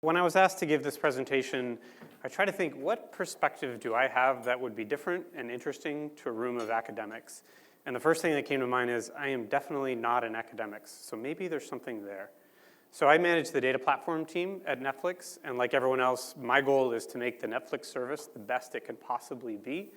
when I was asked to give this presentation, I tried to think, what perspective do I have that would be different and interesting to a room of academics? And the first thing that came to mind is I am definitely not an academics, so maybe there's something there. So I manage the data platform team at Netflix, and like everyone else, my goal is to make the Netflix service the best it can possibly be.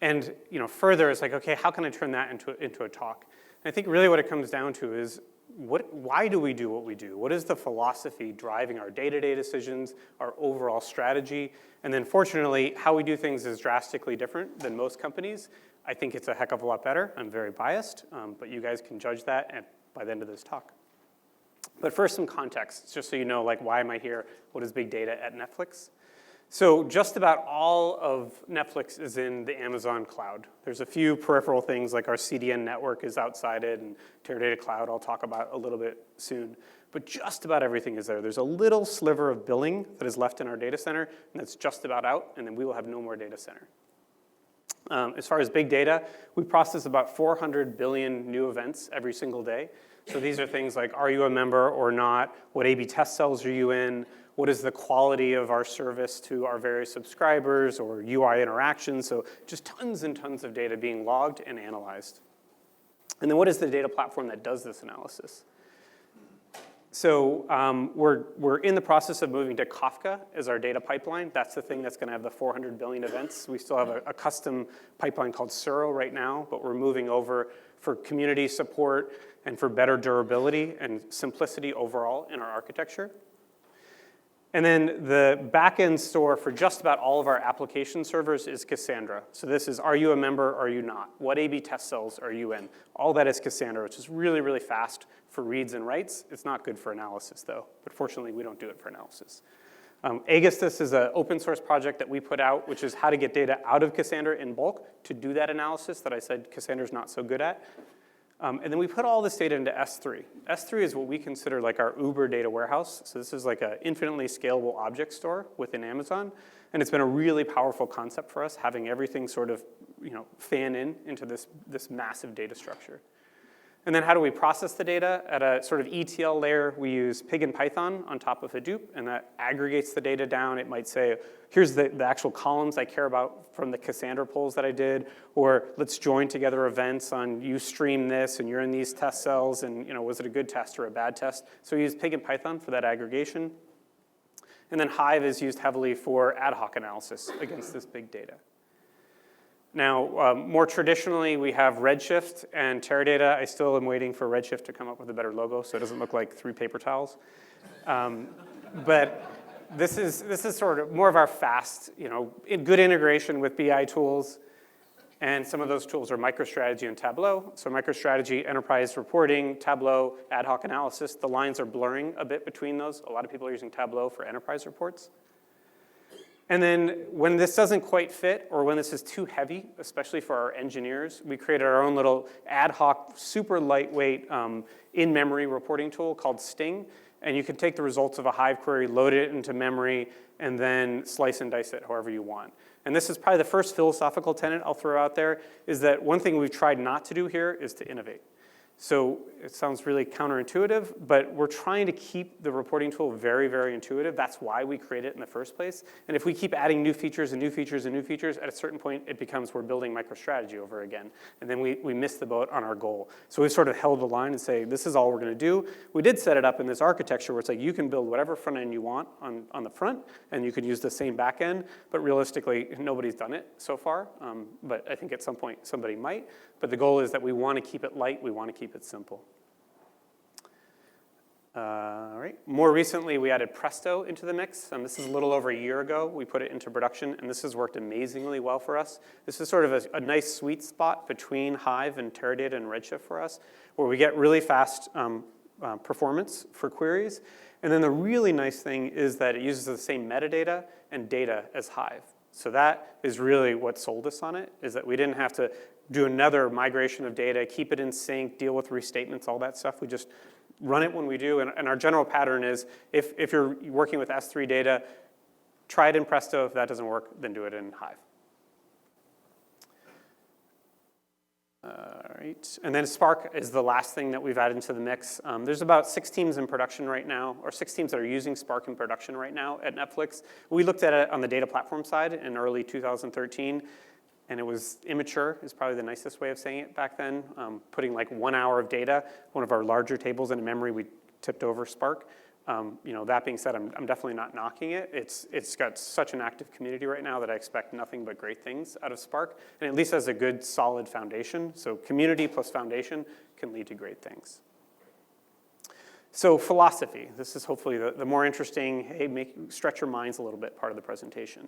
And further, it's like, okay, how can I turn that into a talk? And I think really what it comes down to is, why do we do what we do? What is the philosophy driving our day-to-day decisions, our overall strategy? And then fortunately, how we do things is drastically different than most companies. I think it's a heck of a lot better. I'm very biased, but you guys can judge that by the end of this talk. But first, some context, just so you know, like, why am I here? What is big data at Netflix? So just about all of Netflix is in the Amazon cloud. There's a few peripheral things, like our CDN network is outside it, and Teradata Cloud I'll talk about a little bit soon. But just about everything is there. There's a little sliver of billing that is left in our data center, and that's just about out, and then we will have no more data center. As far as big data, we process about 400 billion new events every single day. So these are things like, are you a member or not? What A/B test cells are you in? What is the quality of our service to our various subscribers or UI interactions? So just tons and tons of data being logged and analyzed. And then what is the data platform that does this analysis? So we're in the process of moving to Kafka as our data pipeline. That's the thing that's going to have the 400 billion events. We still have a custom pipeline called Suro right now, but we're moving over for community support and for better durability and simplicity overall in our architecture. And then the backend store for just about all of our application servers is Cassandra. So this is, are you a member, are you not? What A/B test cells are you in? All that is Cassandra, which is really, really fast for reads and writes. It's not good for analysis, though. But fortunately, we don't do it for analysis. Aegis is an open source project that we put out, which is how to get data out of Cassandra in bulk to do that analysis that I said Cassandra's not so good at. And then we put all this data into S3. S3 is what we consider like our Uber data warehouse. So this is like an infinitely scalable object store within Amazon. And it's been a really powerful concept for us, having everything sort of fan into this massive data structure. And then how do we process the data? At a sort of ETL layer, we use Pig and Python on top of Hadoop, and that aggregates the data down. It might say, here's the actual columns I care about from the Cassandra polls that I did, or let's join together events on you stream this, and you're in these test cells, and was it a good test or a bad test? So we use Pig and Python for that aggregation. And then Hive is used heavily for ad hoc analysis against this big data. Now, more traditionally, we have Redshift and Teradata. I still am waiting for Redshift to come up with a better logo so it doesn't look like 3 paper towels. But this is sort of more of our fast, good integration with BI tools. And some of those tools are MicroStrategy and Tableau. So MicroStrategy, enterprise reporting, Tableau, ad hoc analysis. The lines are blurring a bit between those. A lot of people are using Tableau for enterprise reports. And then when this doesn't quite fit, or when this is too heavy, especially for our engineers, we created our own little ad hoc, super lightweight in-memory reporting tool called Sting. And you can take the results of a Hive query, load it into memory, and then slice and dice it however you want. And this is probably the first philosophical tenet I'll throw out there, is that one thing we've tried not to do here is to innovate. So it sounds really counterintuitive, but we're trying to keep the reporting tool very, very intuitive. That's why we create it in the first place. And if we keep adding new features and new features and new features, at a certain point, it becomes we're building MicroStrategy over again. And then we miss the boat on our goal. So we've sort of held the line and say, this is all we're going to do. We did set it up in this architecture where it's like you can build whatever front end you want on the front, and you can use the same back end. But realistically, nobody's done it so far. But I think at some point, somebody might. But the goal is that we want to keep it light. We want to keep it simple. All right. More recently, we added Presto into the mix. This is a little over a year ago. We put it into production, and this has worked amazingly well for us. This is sort of a nice sweet spot between Hive and Teradata and Redshift for us, where we get really fast performance for queries. And then the really nice thing is that it uses the same metadata and data as Hive. So that is really what sold us on it, is that we didn't have to do another migration of data, keep it in sync, deal with restatements, all that stuff. We just run it when we do. And our general pattern is if you're working with S3 data, try it in Presto. If that doesn't work, then do it in Hive. All right, and then Spark is the last thing that we've added into the mix. There's about 6 teams in production right now, or 6 teams that are using Spark in production right now at Netflix. We looked at it on the data platform side in early 2013, and it was immature, is probably the nicest way of saying it back then. Putting like 1 hour of data, one of our larger tables in memory, we tipped over Spark. That being said, I'm definitely not knocking it. It's got such an active community right now that I expect nothing but great things out of Spark, and at least has a good, solid foundation. So community plus foundation can lead to great things. So philosophy. This is hopefully the more interesting, hey, stretch your minds a little bit part of the presentation.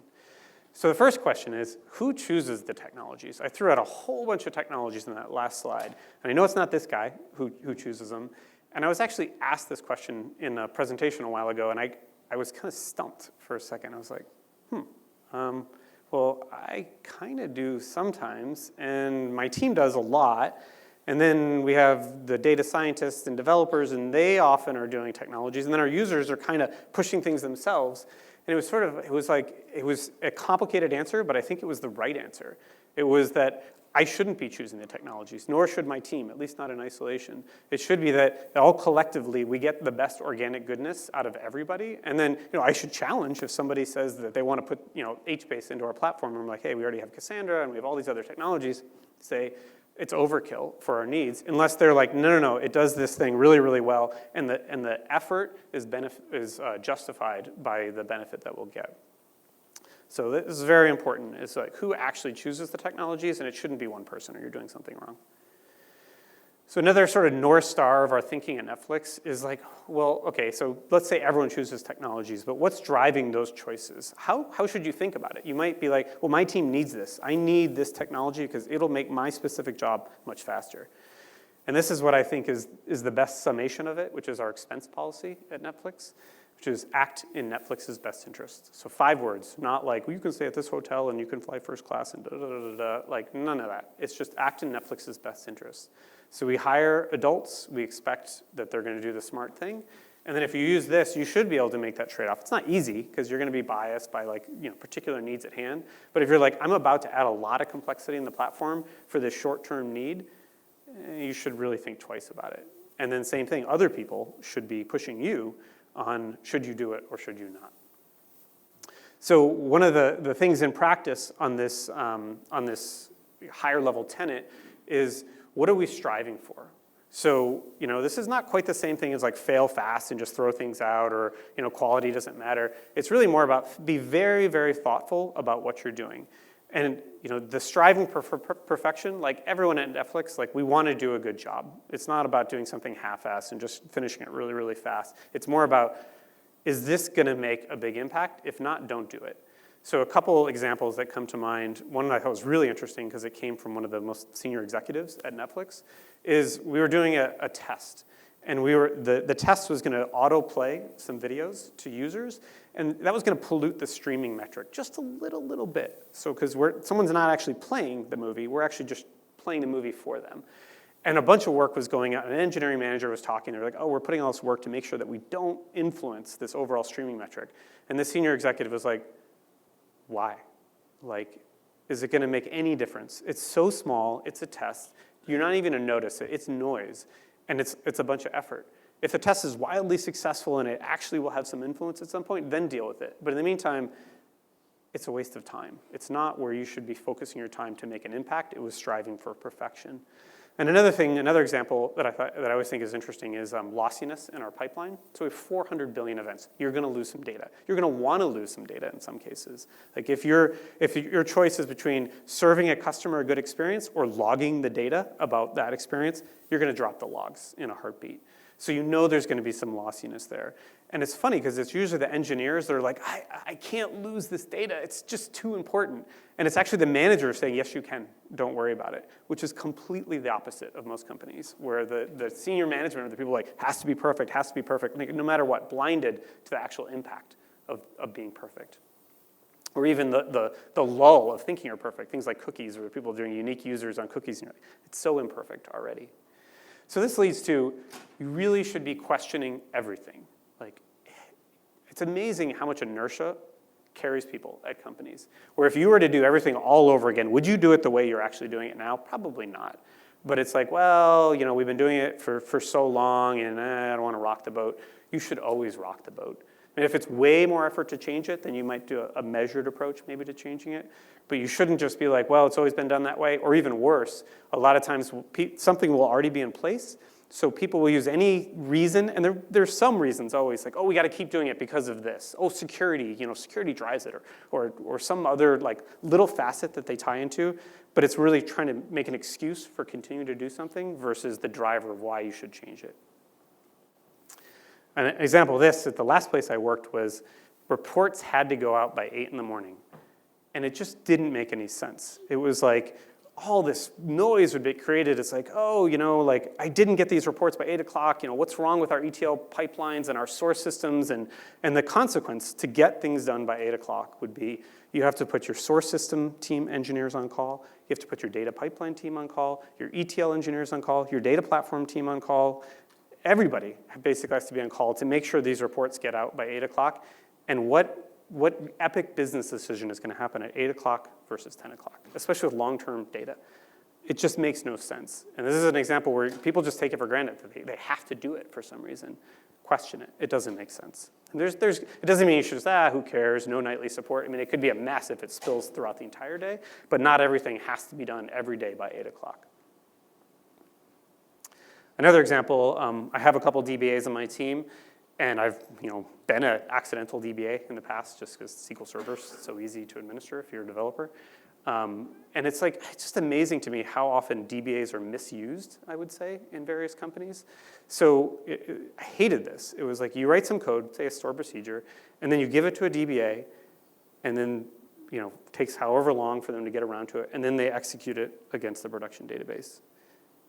So the first question is, who chooses the technologies? I threw out a whole bunch of technologies in that last slide, and I know it's not this guy who chooses them. And I was actually asked this question in a presentation a while ago, and I was kind of stumped for a second. I was like, well, I kind of do sometimes, and my team does a lot. And then we have the data scientists and developers, and they often are doing technologies. And then our users are kind of pushing things themselves. And it was a complicated answer, but I think it was the right answer. It was that I shouldn't be choosing the technologies, nor should my team, at least not in isolation. It should be that all collectively we get the best organic goodness out of everybody. And then I should challenge if somebody says that they want to put HBase into our platform, and I'm like, hey, we already have Cassandra and we have all these other technologies, say it's overkill for our needs, unless they're like, no, it does this thing really, really well, and the effort is justified by the benefit that we'll get. So this is very important. It's like who actually chooses the technologies, and it shouldn't be one person or you're doing something wrong. So another sort of North Star of our thinking at Netflix is like, well, okay, so let's say everyone chooses technologies, but what's driving those choices? How should you think about it? You might be like, well, my team needs this. I need this technology because it'll make my specific job much faster. And this is what I think is the best summation of it, which is our expense policy at Netflix, which is act in Netflix's best interest. So 5 words, not like, well, you can stay at this hotel and you can fly first class and da-da-da-da-da, like none of that. It's just act in Netflix's best interest. So we hire adults, we expect that they're gonna do the smart thing, and then if you use this, you should be able to make that trade-off. It's not easy, because you're gonna be biased by particular needs at hand, but if you're like, I'm about to add a lot of complexity in the platform for this short-term need, you should really think twice about it. And then same thing, other people should be pushing you on should you do it or should you not. So one of the things in practice on this higher level tenet is, what are we striving for? So this is not quite the same thing as like fail fast and just throw things out, or quality doesn't matter. It's really more about be very, very thoughtful about what you're doing. And the striving for perfection, like everyone at Netflix, like we want to do a good job. It's not about doing something half-assed and just finishing it really, really fast. It's more about, is this going to make a big impact? If not, don't do it. So a couple examples that come to mind, one that I thought was really interesting because it came from one of the most senior executives at Netflix, is we were doing a test. And the test was going to autoplay some videos to users, and that was going to pollute the streaming metric just a little bit. So because someone's not actually playing the movie, we're actually just playing the movie for them. And a bunch of work was going on. An engineering manager was talking. They're like, oh, we're putting all this work to make sure that we don't influence this overall streaming metric. And the senior executive was like, why? Like, is it going to make any difference? It's so small. It's a test. You're not even going to notice it. It's noise. And it's a bunch of effort. If the test is wildly successful and it actually will have some influence at some point, then deal with it. But in the meantime, it's a waste of time. It's not where you should be focusing your time to make an impact. It was striving for perfection. And another example that I always think is interesting is lossiness in our pipeline. So we have 400 billion events. You're going to lose some data. You're going to want to lose some data in some cases. Like if your choice is between serving a customer a good experience or logging the data about that experience, you're going to drop the logs in a heartbeat. So there's going to be some lossiness there. And it's funny because it's usually the engineers that are like, I can't lose this data. It's just too important. And it's actually the manager saying, yes, you can. Don't worry about it, which is completely the opposite of most companies, where the senior management are the people like, has to be perfect, no matter what, blinded to the actual impact of being perfect. Or even the lull of thinking are perfect, things like cookies, where people are doing unique users on cookies. And it's so imperfect already. So this leads to, you really should be questioning everything. Like, it's amazing how much inertia carries people at companies. Where if you were to do everything all over again, would you do it the way you're actually doing it now? Probably not. But it's like, well, we've been doing it for so long, and I don't want to rock the boat. You should always rock the boat. And if it's way more effort to change it, then you might do a measured approach maybe to changing it. But you shouldn't just be like, well, it's always been done that way. Or even worse, a lot of times something will already be in place. So people will use any reason, and there's some reasons always, like, oh, we got to keep doing it because of this. Oh, security, security drives it, or some other like little facet that they tie into. But it's really trying to make an excuse for continuing to do something versus the driver of why you should change it. An example of this, at the last place I worked, was reports had to go out by 8 in the morning. And it just didn't make any sense. It was like all this noise would be created. It's like, oh, like I didn't get these reports by 8 o'clock. What's wrong with our ETL pipelines and our source systems? And the consequence to get things done by 8 o'clock would be you have to put your source system team engineers on call. You have to put your data pipeline team on call, your ETL engineers on call, your data platform team on call. Everybody basically has to be on call to make sure these reports get out by 8 o'clock. And what epic business decision is going to happen at 8 o'clock versus 10 o'clock, especially with long-term data? It just makes no sense. And this is an example where people just take it for granted that they have to do it for some reason. Question it. It doesn't make sense. And it doesn't mean you should just, who cares, no nightly support. I mean, it could be a mess if it spills throughout the entire day, but not everything has to be done every day by 8 o'clock. Another example, I have a couple DBAs on my team, and I've been an accidental DBA in the past just because SQL Server's so easy to administer if you're a developer. And it's just amazing to me how often DBAs are misused, I would say, in various companies. So I hated this. It was like you write some code, say a stored procedure, and then you give it to a DBA, and then it takes however long for them to get around to it, and then they execute it against the production database.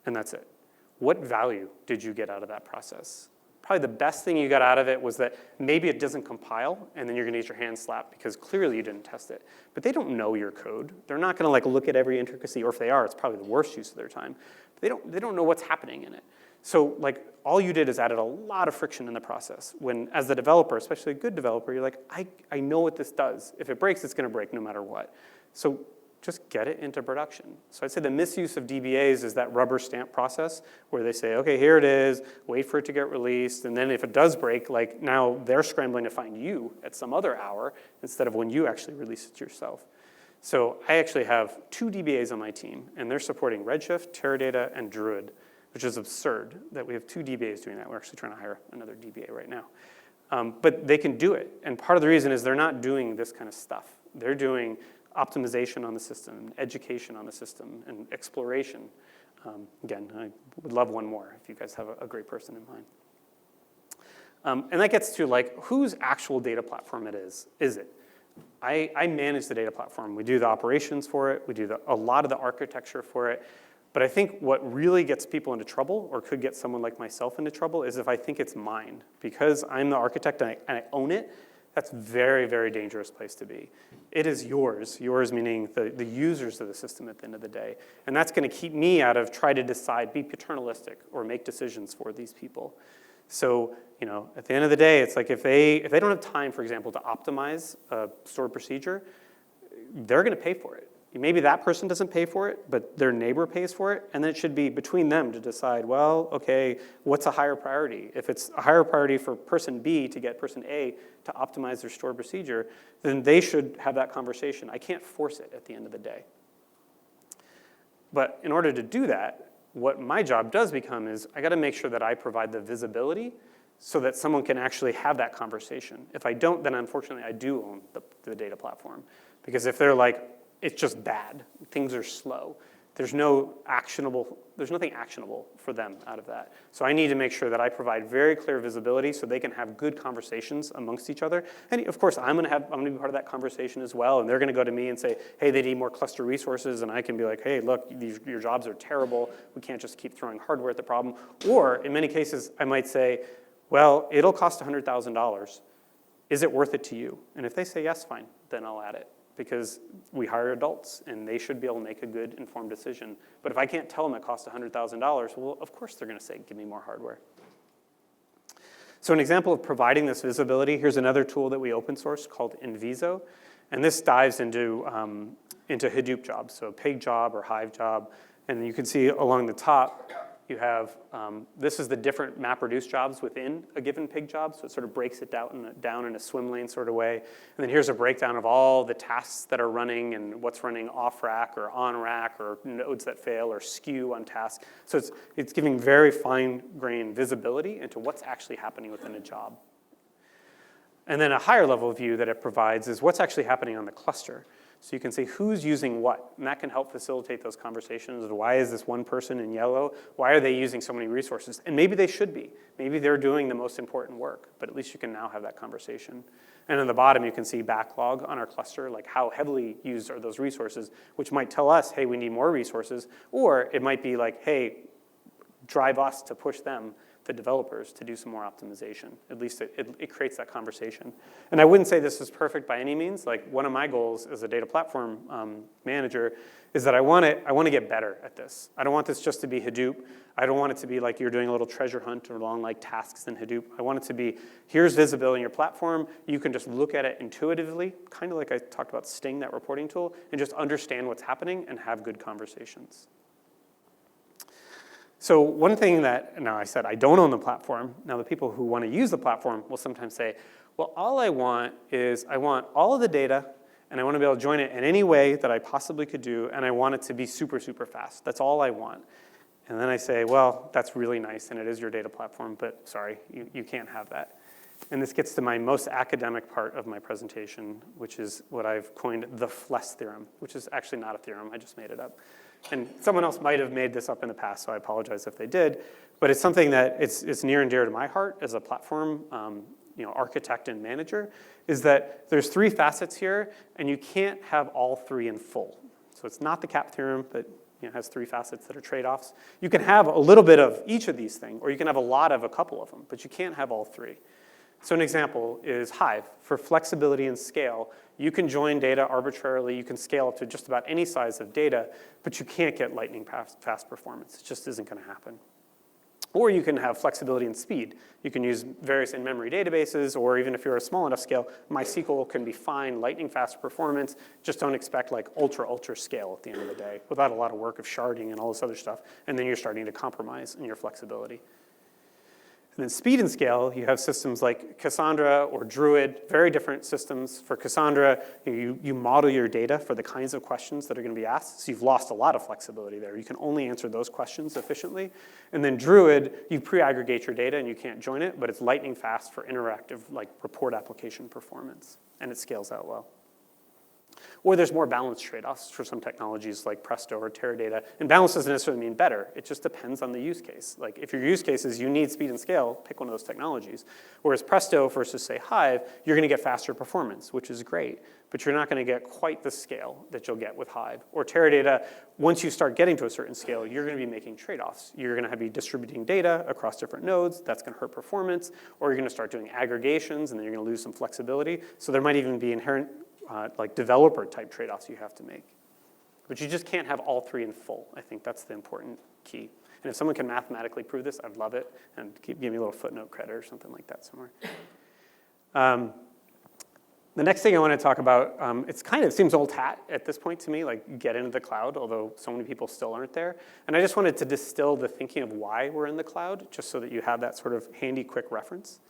And that's it. What value did you get out of that process? Probably the best thing you got out of it was that maybe it doesn't compile, and then you're going to get your hand slapped because clearly you didn't test it. But they don't know your code. They're not going to look at every intricacy, or if they are, it's probably the worst use of their time. They don't know what's happening in it. So all you did is added a lot of friction in the process. When, as the developer, especially a good developer, you're like, I know what this does. If it breaks, it's going to break no matter what. So just get it into production. So I'd say the misuse of DBAs is that rubber stamp process where they say, okay, here it is, wait for it to get released, and then if it does break, now they're scrambling to find you at some other hour instead of when you actually release it yourself. So I actually have 2 DBAs on my team, and they're supporting Redshift, Teradata, and Druid, which is absurd that we have 2 DBAs doing that. We're actually trying to hire another DBA right now. But they can do it, and part of the reason is they're not doing this kind of stuff. They're doing optimization on the system, education on the system, and exploration. Again, I would love one more if you guys have a great person in mind. And that gets to whose actual data platform it is it? I manage the data platform. We do the operations for it. We do a lot of the architecture for it. But I think what really gets people into trouble, or could get someone like myself into trouble, is if I think it's mine. Because I'm the architect and I own it, that's a very, very dangerous place to be. It is yours meaning the users of the system at the end of the day. And that's going to keep me out of try to decide, be paternalistic, or make decisions for these people. So at the end of the day, it's like if they don't have time, for example, to optimize a stored procedure, they're going to pay for it. Maybe that person doesn't pay for it, but their neighbor pays for it, and then it should be between them to decide, well, okay, what's a higher priority? If it's a higher priority for person B to get person A to optimize their stored procedure, then they should have that conversation. I can't force it at the end of the day. But in order to do that, what my job does become is I got to make sure that I provide the visibility so that someone can actually have that conversation. If I don't, then unfortunately I do own the data platform. Because if they're like, it's just bad, things are slow, there's nothing actionable for them out of that. So I need to make sure that I provide very clear visibility so they can have good conversations amongst each other. And of course, I'm gonna be part of that conversation as well, and they're gonna go to me and say, hey, they need more cluster resources, and I can be like, hey, look, your jobs are terrible, we can't just keep throwing hardware at the problem. Or in many cases, I might say, well, it'll cost $100,000. Is it worth it to you? And if they say yes, fine, then I'll add it. Because we hire adults, and they should be able to make a good, informed decision. But if I can't tell them it costs $100,000, well, of course they're going to say, give me more hardware. So an example of providing this visibility, here's another tool that we open sourced called Inviso. And this dives into Hadoop jobs, so a pig job or Hive job. And you can see along the top, you have, this is the different MapReduce jobs within a given pig job, so it sort of breaks it down in a swim lane sort of way. And then here's a breakdown of all the tasks that are running and what's running off rack or on rack or nodes that fail or skew on tasks. So it's giving very fine-grained visibility into what's actually happening within a job. And then a higher level view that it provides is what's actually happening on the cluster. So you can see who's using what, and that can help facilitate those conversations of why is this one person in yellow? Why are they using so many resources? And maybe they should be. Maybe they're doing the most important work, but at least you can now have that conversation. And on the bottom, you can see backlog on our cluster, like how heavily used are those resources, which might tell us, hey, we need more resources, or it might be like, hey, drive us to push them, the developers, to do some more optimization. At least it creates that conversation. And I wouldn't say this is perfect by any means. Like one of my goals as a data platform manager is that I want to get better at this. I don't want this just to be Hadoop. I don't want it to be like you're doing a little treasure hunt or long like tasks in Hadoop. I want it to be, here's visibility in your platform. You can just look at it intuitively, kind of like I talked about Sting, that reporting tool, and just understand what's happening and have good conversations. So one thing that, now I said I don't own the platform. Now the people who want to use the platform will sometimes say, well, all I want is I want all of the data and I want to be able to join it in any way that I possibly could do, and I want it to be super, super fast. That's all I want. And then I say, well, that's really nice and it is your data platform, but sorry, you can't have that. And this gets to my most academic part of my presentation, which is what I've coined the FLES theorem, which is actually not a theorem, I just made it up. And someone else might have made this up in the past, so I apologize if they did. But it's something that it's near and dear to my heart as a platform architect and manager, is that there's three facets here, and you can't have all three in full. So it's not the CAP theorem that has three facets that are trade-offs. You can have a little bit of each of these things, or you can have a lot of a couple of them, but you can't have all three. So an example is Hive. For flexibility and scale, you can join data arbitrarily. You can scale up to just about any size of data, but you can't get lightning fast performance. It just isn't going to happen. Or you can have flexibility and speed. You can use various in-memory databases, or even if you're a small enough scale, MySQL can be fine, lightning fast performance. Just don't expect like ultra scale at the end of the day without a lot of work of sharding and all this other stuff. And then you're starting to compromise in your flexibility. And then speed and scale, you have systems like Cassandra or Druid, very different systems. For Cassandra, you model your data for the kinds of questions that are going to be asked, so you've lost a lot of flexibility there. You can only answer those questions efficiently. And then Druid, you pre-aggregate your data and you can't join it, but it's lightning fast for interactive like report application performance, and it scales out well. Or there's more balanced trade-offs for some technologies like Presto or Teradata. And balance doesn't necessarily mean better. It just depends on the use case. Like if your use case is you need speed and scale, pick one of those technologies. Whereas Presto versus say Hive, you're going to get faster performance, which is great, but you're not going to get quite the scale that you'll get with Hive. Or Teradata, once you start getting to a certain scale, you're going to be making trade-offs. You're going to be distributing data across different nodes. That's going to hurt performance. Or you're going to start doing aggregations, and then you're going to lose some flexibility. So there might even be inherent like developer type trade-offs you have to make. But you just can't have all three in full. I think that's the important key. And if someone can mathematically prove this, I'd love it. And give me a little footnote credit or something like that somewhere. The next thing I want to talk about, it seems old hat at this point to me, like get into the cloud, although so many people still aren't there. And I just wanted to distill the thinking of why we're in the cloud, just so that you have that sort of handy, quick reference.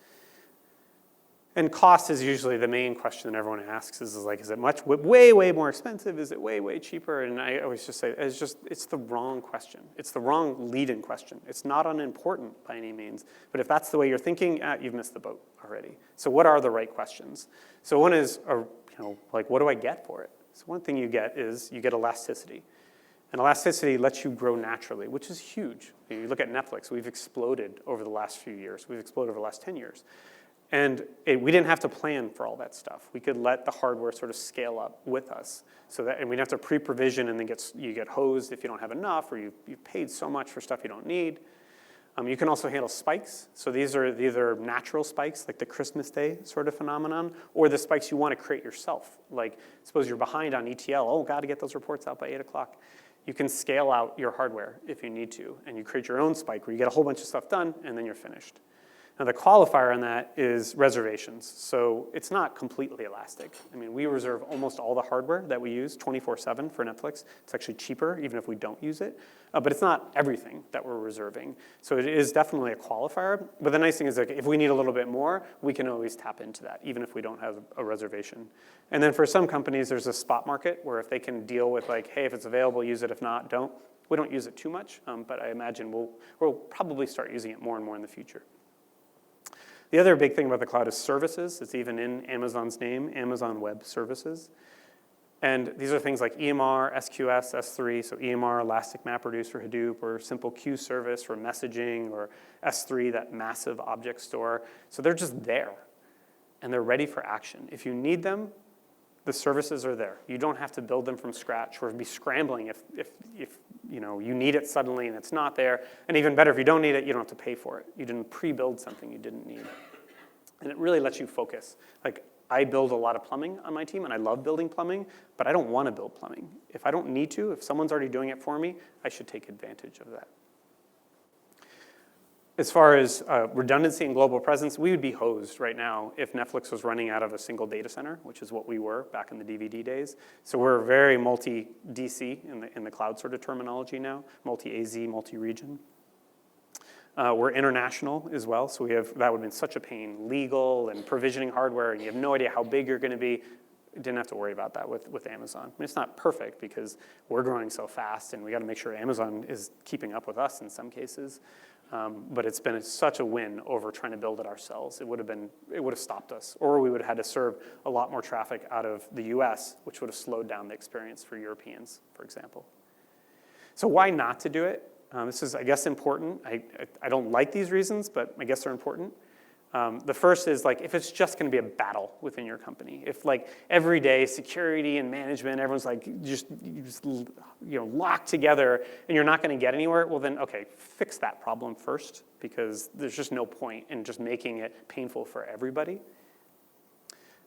And cost is usually the main question that everyone asks is it much, way more expensive? Is it way cheaper? And I always just say, it's the wrong question. It's the wrong lead-in question. It's not unimportant by any means, but if that's the way you're thinking, you've missed the boat already. So what are the right questions? So one is, what do I get for it? So one thing you get is you get elasticity. And elasticity lets you grow naturally, which is huge. You look at Netflix, we've exploded over the last few years. We've exploded over the last 10 years. And we didn't have to plan for all that stuff. We could let the hardware sort of scale up with us. And we didn't have to pre-provision and then you get hosed if you don't have enough, or you've paid so much for stuff you don't need. You can also handle spikes. So these are either natural spikes, like the Christmas Day sort of phenomenon, or the spikes you want to create yourself. Like suppose you're behind on ETL. Oh, got to get those reports out by 8 o'clock. You can scale out your hardware if you need to, and you create your own spike where you get a whole bunch of stuff done, and then you're finished. Now the qualifier on that is reservations. So it's not completely elastic. I mean, we reserve almost all the hardware that we use 24/7 for Netflix. It's actually cheaper even if we don't use it. But it's not everything that we're reserving. So it is definitely a qualifier. But the nice thing is that if we need a little bit more, we can always tap into that, even if we don't have a reservation. And then for some companies, there's a spot market where if they can deal with like, hey, if it's available, use it. If not, don't. We don't use it too much, but I imagine we'll probably start using it more and more in the future. The other big thing about the cloud is services. It's even in Amazon's name, Amazon Web Services. And these are things like EMR, SQS, S3, so EMR, Elastic MapReduce for Hadoop, or Simple Queue Service for messaging, or S3, that massive object store. So they're just there, and they're ready for action. If you need them, the services are there. You don't have to build them from scratch or be scrambling if you need it suddenly and it's not there. And even better, if you don't need it, you don't have to pay for it. You didn't pre-build something you didn't need. And it really lets you focus. Like, I build a lot of plumbing on my team, and I love building plumbing, but I don't want to build plumbing. If I don't need to, if someone's already doing it for me, I should take advantage of that. As far as redundancy and global presence, we would be hosed right now if Netflix was running out of a single data center, which is what we were back in the DVD days. So we're very multi-DC in the cloud sort of terminology now, multi-AZ, multi-region. We're international as well, so that would have been such a pain, legal and provisioning hardware, and you have no idea how big you're going to be. Didn't have to worry about that with Amazon. I mean, it's not perfect because we're growing so fast, and we got to make sure Amazon is keeping up with us in some cases. But it's been such a win over trying to build it ourselves. It would have stopped us, or we would have had to serve a lot more traffic out of the US, which would have slowed down the experience for Europeans, for example. So why not to do it? This is, I guess, important. I don't like these reasons, but I guess they're important. The first is like if it's just going to be a battle within your company. If like every day security and management, everyone's like just locked together and you're not going to get anywhere, well then okay, fix that problem first because there's just no point in just making it painful for everybody.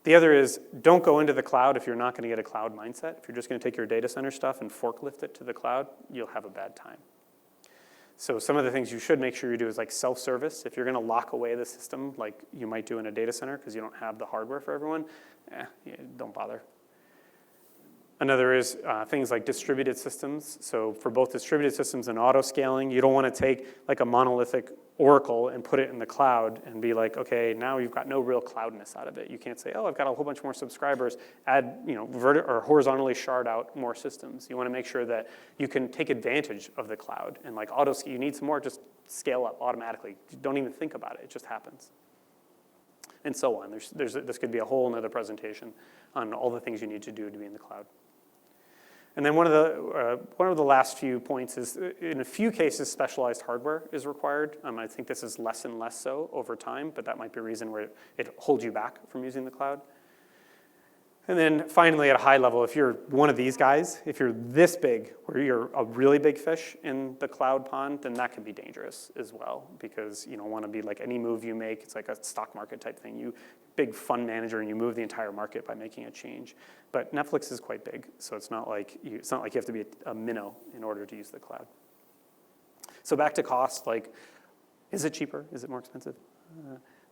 The other is don't go into the cloud if you're not going to get a cloud mindset. If you're just going to take your data center stuff and forklift it to the cloud, you'll have a bad time. So some of the things you should make sure you do is like self-service. If you're going to lock away the system like you might do in a data center because you don't have the hardware for everyone, don't bother. Another is things like distributed systems. So for both distributed systems and auto-scaling, you don't want to take like a monolithic Oracle and put it in the cloud and be like, okay, now you've got no real cloudness out of it. You can't say, oh, I've got a whole bunch more subscribers, add, or horizontally shard out more systems. You want to make sure that you can take advantage of the cloud. And like auto-scale, you need some more, just scale up automatically. Don't even think about it, it just happens. And so on. This could be a whole nother presentation on all the things you need to do to be in the cloud. And then one of the last few points is, in a few cases, specialized hardware is required. I think this is less and less so over time, but that might be a reason where it holds you back from using the cloud. And then finally, at a high level, if you're one of these guys, if you're this big, where you're a really big fish in the cloud pond, then that can be dangerous as well, because you don't want to be like any move you make, it's like a stock market type thing. You big fund manager and you move the entire market by making a change. But Netflix is quite big, so it's not like you have to be a minnow in order to use the cloud. So back to cost, like, is it cheaper? Is it more expensive?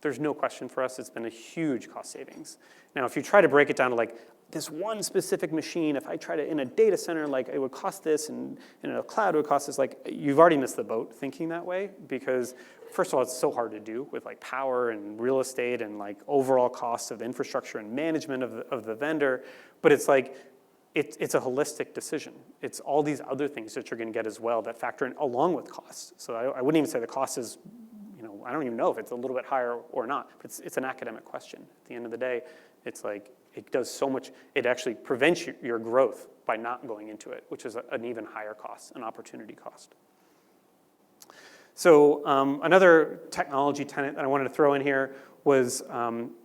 There's no question for us, it's been a huge cost savings. Now, if you try to break it down to like this one specific machine, if I try to, in a data center, like it would cost this, and in a cloud it would cost this, like you've already missed the boat thinking that way, because first of all, it's so hard to do with like power and real estate and like overall costs of infrastructure and management of the vendor, but it's like, it's a holistic decision. It's all these other things that you're gonna get as well that factor in along with costs. So I wouldn't even say the cost is, I don't even know if it's a little bit higher or not, but it's an academic question. At the end of the day, it's like, it does so much, it actually prevents your growth by not going into it, which is an even higher cost, an opportunity cost. So another technology tenet that I wanted to throw in here was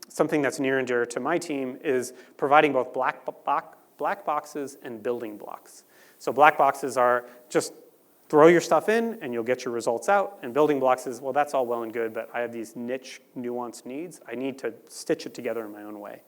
something that's near and dear to my team is providing both black boxes and building blocks. So black boxes are just throw your stuff in and you'll get your results out. And building blocks is, well, that's all well and good, but I have these niche, nuanced needs. I need to stitch it together in my own way.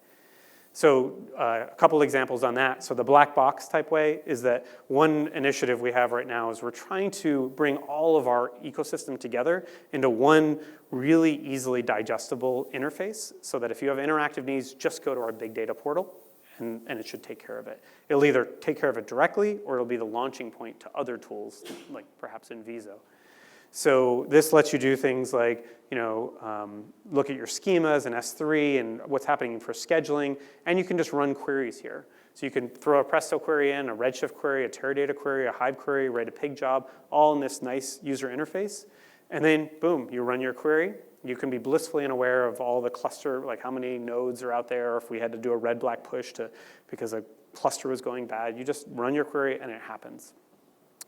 So a couple examples on that. So the black box type way is that one initiative we have right now is we're trying to bring all of our ecosystem together into one really easily digestible interface so that if you have interactive needs, just go to our big data portal and it should take care of it. It'll either take care of it directly or it'll be the launching point to other tools like perhaps Inviso. So this lets you do things like, look at your schemas in S3 and what's happening for scheduling, and you can just run queries here. So you can throw a Presto query in, a Redshift query, a Teradata query, a Hive query, write a pig job, all in this nice user interface. And then, boom, you run your query. You can be blissfully unaware of all the cluster, like how many nodes are out there, or if we had to do a red-black push because a cluster was going bad. You just run your query, and it happens.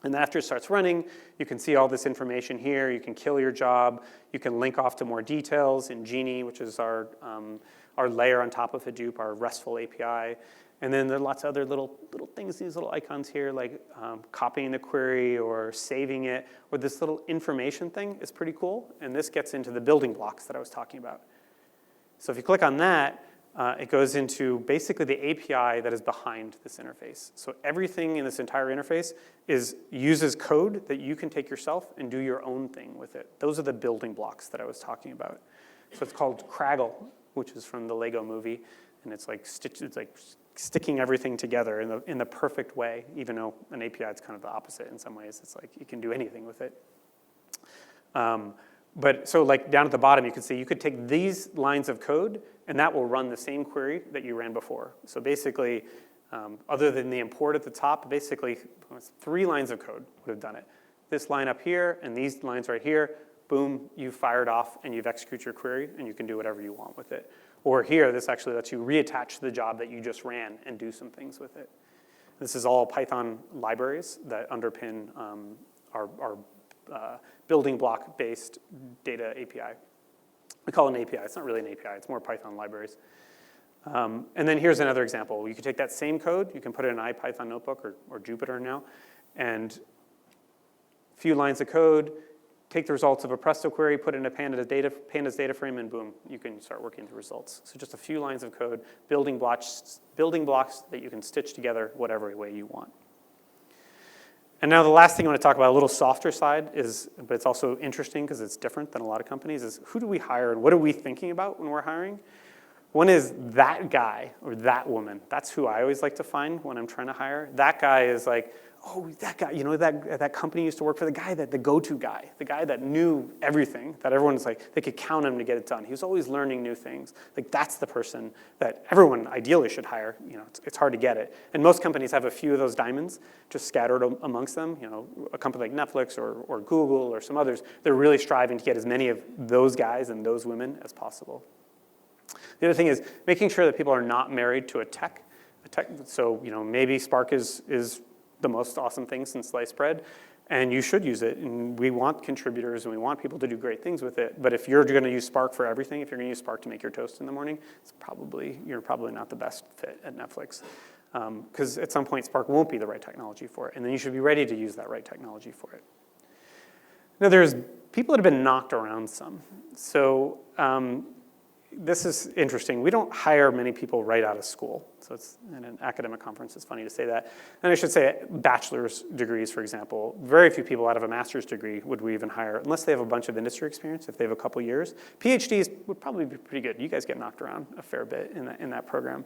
And then after it starts running, you can see all this information here. You can kill your job. You can link off to more details in Genie, which is our layer on top of Hadoop, our RESTful API. And then there are lots of other little things, these little icons here, like copying the query or saving it, or this little information thing is pretty cool. And this gets into the building blocks that I was talking about. So if you click on that, it goes into basically the API that is behind this interface. So everything in this entire interface uses code that you can take yourself and do your own thing with it. Those are the building blocks that I was talking about. So it's called Craggle, which is from the Lego movie, and it's like sticking everything together in the perfect way, even though an API is kind of the opposite in some ways. It's like you can do anything with it. But so like down at the bottom, you can see you could take these lines of code and that will run the same query that you ran before. So basically, other than the import at the top, basically 3 lines of code would have done it. This line up here and these lines right here, boom, you've fired off and you've executed your query and you can do whatever you want with it. Or here, this actually lets you reattach the job that you just ran and do some things with it. This is all Python libraries that underpin our building block-based data API. We call it an API. It's not really an API. It's more Python libraries. And then here's another example. You can take that same code. You can put it in an IPython notebook or Jupyter now, and a few lines of code, take the results of a Presto query, put it in a Pandas data frame, and boom, you can start working the results. So just a few lines of code, building blocks that you can stitch together whatever way you want. And now the last thing I want to talk about, a little softer side, but it's also interesting because it's different than a lot of companies, is who do we hire and what are we thinking about when we're hiring? One is that guy or that woman. That's who I always like to find when I'm trying to hire. That guy is like, oh, that guy, that company used to work for, the go-to guy, the guy that knew everything, that everyone's like, they could count on him to get it done. He was always learning new things. Like that's the person that everyone ideally should hire. It's hard to get it. And most companies have a few of those diamonds just scattered amongst them. A company like Netflix or Google or some others, they're really striving to get as many of those guys and those women as possible. The other thing is making sure that people are not married to a tech. So maybe Spark is the most awesome thing since sliced bread, and you should use it. And we want contributors, and we want people to do great things with it. But if you're going to use Spark for everything, if you're going to use Spark to make your toast in the morning, you're probably not the best fit at Netflix. Because at some point, Spark won't be the right technology for it, and then you should be ready to use that right technology for it. Now, there's people that have been knocked around some. So this is interesting. We don't hire many people right out of school. So it's in an academic conference, it's funny to say that. And I should say bachelor's degrees, for example. Very few people out of a master's degree would we even hire, unless they have a bunch of industry experience, if they have a couple years. PhDs would probably be pretty good. You guys get knocked around a fair bit in that program.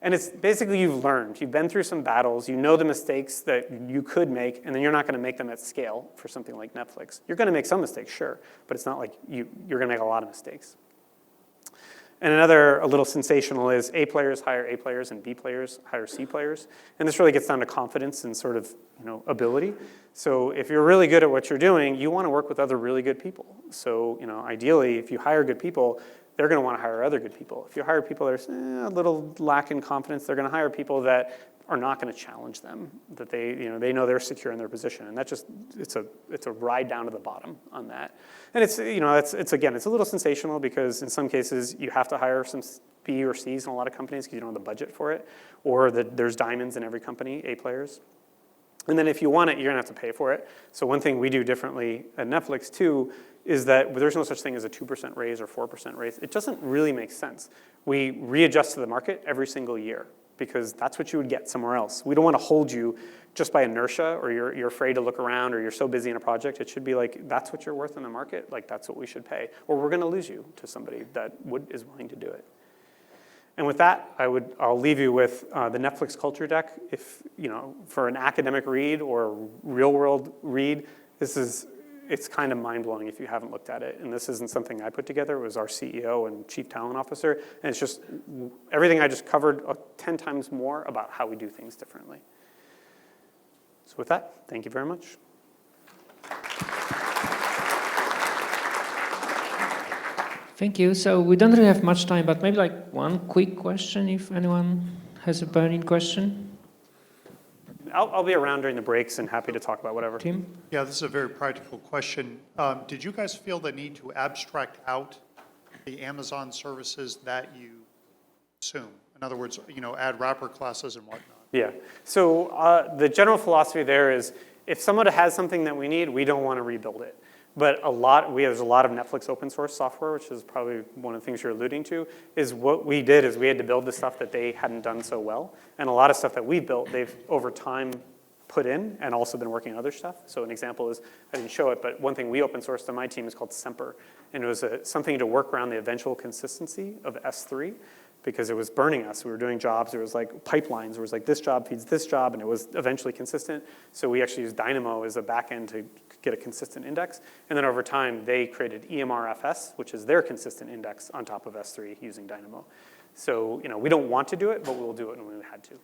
And it's basically you've learned. You've been through some battles. You know the mistakes that you could make, and then you're not going to make them at scale for something like Netflix. You're going to make some mistakes, sure, but it's not like you're going to make a lot of mistakes. And a little sensational is A players hire A players and B players hire C players. And this really gets down to confidence and sort of ability. So if you're really good at what you're doing, you want to work with other really good people. So ideally, if you hire good people, they're going to want to hire other good people. If you hire people that are a little lack in confidence, they're going to hire people that are not going to challenge them, that they know they're secure in their position, and that it's a ride down to the bottom on that. And it's a little sensational because in some cases you have to hire some B or C's in a lot of companies because you don't have the budget for it, or there's diamonds in every company, A players. And then if you want it, you're going to have to pay for it. So one thing we do differently at Netflix too is that there's no such thing as a 2% raise or 4% raise. It doesn't really make sense. We readjust to the market every single year because that's what you would get somewhere else. We don't want to hold you just by inertia, or you're afraid to look around, or you're so busy in a project. It should be like, that's what you're worth in the market, like that's what we should pay, or we're gonna lose you to somebody that is willing to do it. And with that, I'll leave you with the Netflix culture deck. If, for an academic read or real world read, it's kind of mind-blowing if you haven't looked at it. And this isn't something I put together. It was our CEO and chief talent officer. And it's just everything I just covered 10 times more about how we do things differently. So with that, thank you very much. Thank you. So we don't really have much time, but maybe like one quick question if anyone has a burning question. I'll be around during the breaks and happy to talk about whatever. Tim? Yeah, this is a very practical question. Did you guys feel the need to abstract out the Amazon services that you consume? In other words, add wrapper classes and whatnot. Yeah. So the general philosophy there is if someone has something that we need, we don't want to rebuild it. But there's a lot of Netflix open source software, which is probably one of the things you're alluding to, is what we did is we had to build the stuff that they hadn't done so well. And a lot of stuff that we built, they've over time put in and also been working on other stuff. So an example is, I didn't show it, but one thing we open sourced on my team is called Semper. And it was something to work around the eventual consistency of S3 because it was burning us. We were doing jobs, there was like pipelines, there was like this job feeds this job, and it was eventually consistent. So we actually used Dynamo as a backend to get a consistent index. And then over time, they created EMRFS, which is their consistent index on top of S3 using Dynamo. So we don't want to do it, but we'll do it when we had to.